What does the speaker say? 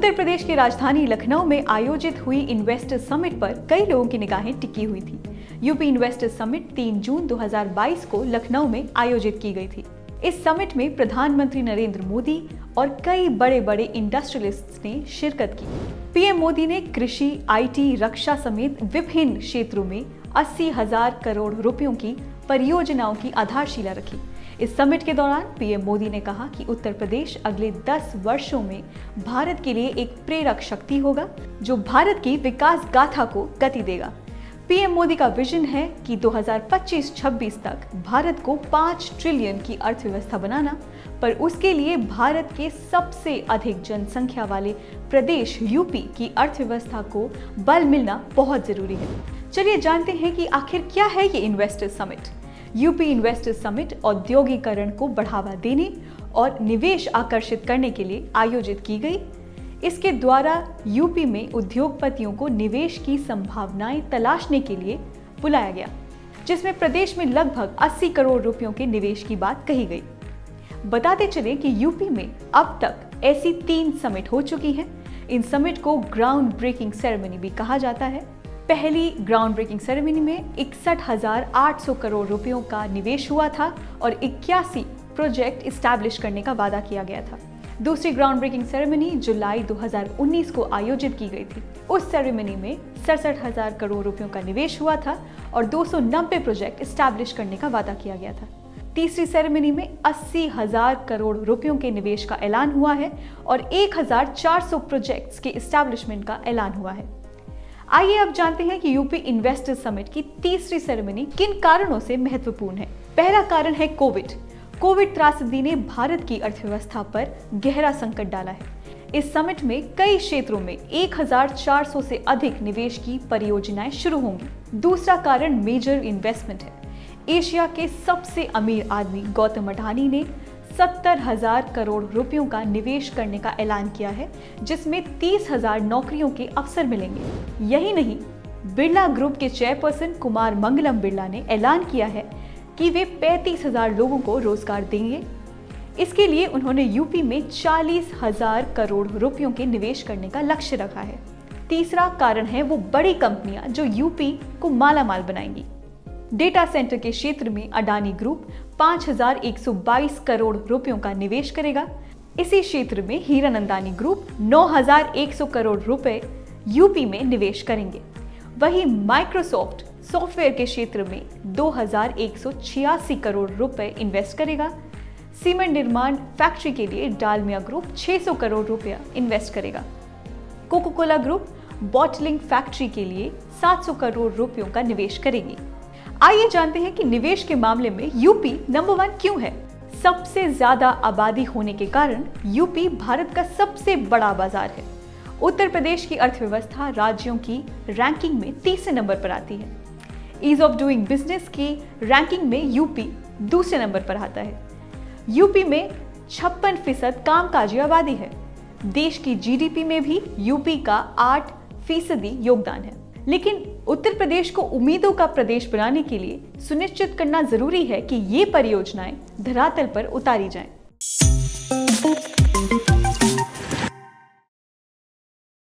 उत्तर प्रदेश की राजधानी लखनऊ में आयोजित हुई इन्वेस्टर समिट पर कई लोगों की निगाहें टिकी हुई थी। यूपी इन्वेस्टर समिट 3 जून 2022 को लखनऊ में आयोजित की गई थी। इस समिट में प्रधानमंत्री नरेंद्र मोदी और कई बड़े बड़े इंडस्ट्रियलिस्ट्स ने शिरकत की। पीएम मोदी ने कृषि, आईटी, रक्षा समेत विभिन्न क्षेत्रों में 80,000 करोड़ रुपयों की परियोजनाओं की आधारशिला रखी। इस समिट के दौरान पीएम मोदी ने कहा कि उत्तर प्रदेश अगले 10 वर्षों में भारत के लिए एक प्रेरक शक्ति होगा, जो भारत की विकास गाथा को गति देगा। पीएम मोदी का विजन है कि 2025-26 तक भारत को 5 ट्रिलियन की अर्थव्यवस्था बनाना, पर उसके लिए भारत के सबसे अधिक जनसंख्या वाले प्रदेश यूपी की अर्थव्यवस्था को बल मिलना बहुत जरूरी है। चलिए जानते हैं कि आखिर क्या है ये investor summit. UP investor summit औद्योगिकरण को बढ़ावा देने और निवेश आकर्षित करने के लिए आयोजित की गई। इसके द्वारा यूपी में उद्योगपतियों को निवेश की संभावनाएं तलाशने के लिए बुलाया गया, जिसमें प्रदेश में लगभग 80 करोड़ रुपयों के निवेश की बात कही गई। बताते चले कि यूपी में अब तक ऐसी 3 समिट हो चुकी हैं। इन समिट को ग्राउंड ब्रेकिंग सेरेमनी भी कहा जाता है। पहली ग्राउंड ब्रेकिंग सेरेमनी में 61,800 करोड़ रुपयों का निवेश हुआ था और 81 प्रोजेक्ट इस्टेब्लिश करने का वादा किया गया था। दूसरी ग्राउंड ब्रेकिंग सेरेमनी जुलाई 2019 को आयोजित की गई थी। उस सेरेमनी में 67,000 करोड़ रुपयों का निवेश हुआ था और 290 प्रोजेक्ट इस्टेब्लिश करने का वादा किया गया था। तीसरी सेरेमनी में 80,000 करोड़ रुपयों के निवेश का ऐलान हुआ है और 1,400 प्रोजेक्ट्स के इस्टेब्लिशमेंट का ऐलान हुआ है। आइए अब जानते हैं कि यूपी इन्वेस्टर समिट की तीसरी सेरेमनी किन कारणों से महत्वपूर्ण है। पहला कारण है कोविड त्रासदी ने भारत की अर्थव्यवस्था पर गहरा संकट डाला है। इस समिट में कई क्षेत्रों में 1,400 से अधिक निवेश की परियोजनाएं शुरू होंगी। दूसरा कारण मेजर इन्वेस्टमेंट है। एशिया के सबसे अमीर आदमी गौतम अडानी ने 70,000 करोड़ रुपयों का निवेश करने का ऐलान किया है, जिसमें 30,000 नौकरियों के अवसर मिलेंगे। यही नहीं, बिरला ग्रुप के चेयरपर्सन कुमार मंगलम बिरला ने ऐलान किया है कि वे 35,000 लोगों को रोजगार देंगे। इसके लिए उन्होंने यूपी में 40,000 करोड़ रुपयों के निवेश करने का लक्ष्य रखा है। तीसरा कारण है वो बड़ी कंपनियां जो यूपी को मालामाल बनाएंगी। डेटा सेंटर के क्षेत्र में अडानी ग्रुप 5,122 करोड़ रुपयों का निवेश करेगा। इसी क्षेत्र में हीरानंदानी ग्रुप 9,100 करोड़ रुपए यूपी में निवेश करेंगे। वहीं माइक्रोसॉफ्ट सॉफ्टवेयर के क्षेत्र में 2,186 करोड़ रुपए इन्वेस्ट करेगा। सीमेंट निर्माण फैक्ट्री के लिए डालमिया ग्रुप 600 करोड़ रुपया इन्वेस्ट करेगा। Coca Cola group bottling factory के लिए 700 करोड़ रुपयों का निवेश करेगी। आइए जानते हैं कि निवेश के मामले में यूपी नंबर 1 क्यों है। सबसे ज्यादा आबादी होने के कारण यूपी भारत का सबसे बड़ा बाजार है। उत्तर प्रदेश की अर्थव्यवस्था राज्यों की रैंकिंग में तीसरे नंबर पर आती है। ईज ऑफ डूइंग बिजनेस की रैंकिंग में यूपी दूसरे नंबर पर आता है। यूपी में 56% कामकाजी आबादी है। देश की जीडीपी में भी यूपी का 8% योगदान है। लेकिन उत्तर प्रदेश को उम्मीदों का प्रदेश बनाने के लिए सुनिश्चित करना जरूरी है कि ये परियोजनाएं धरातल पर उतारी जाएं।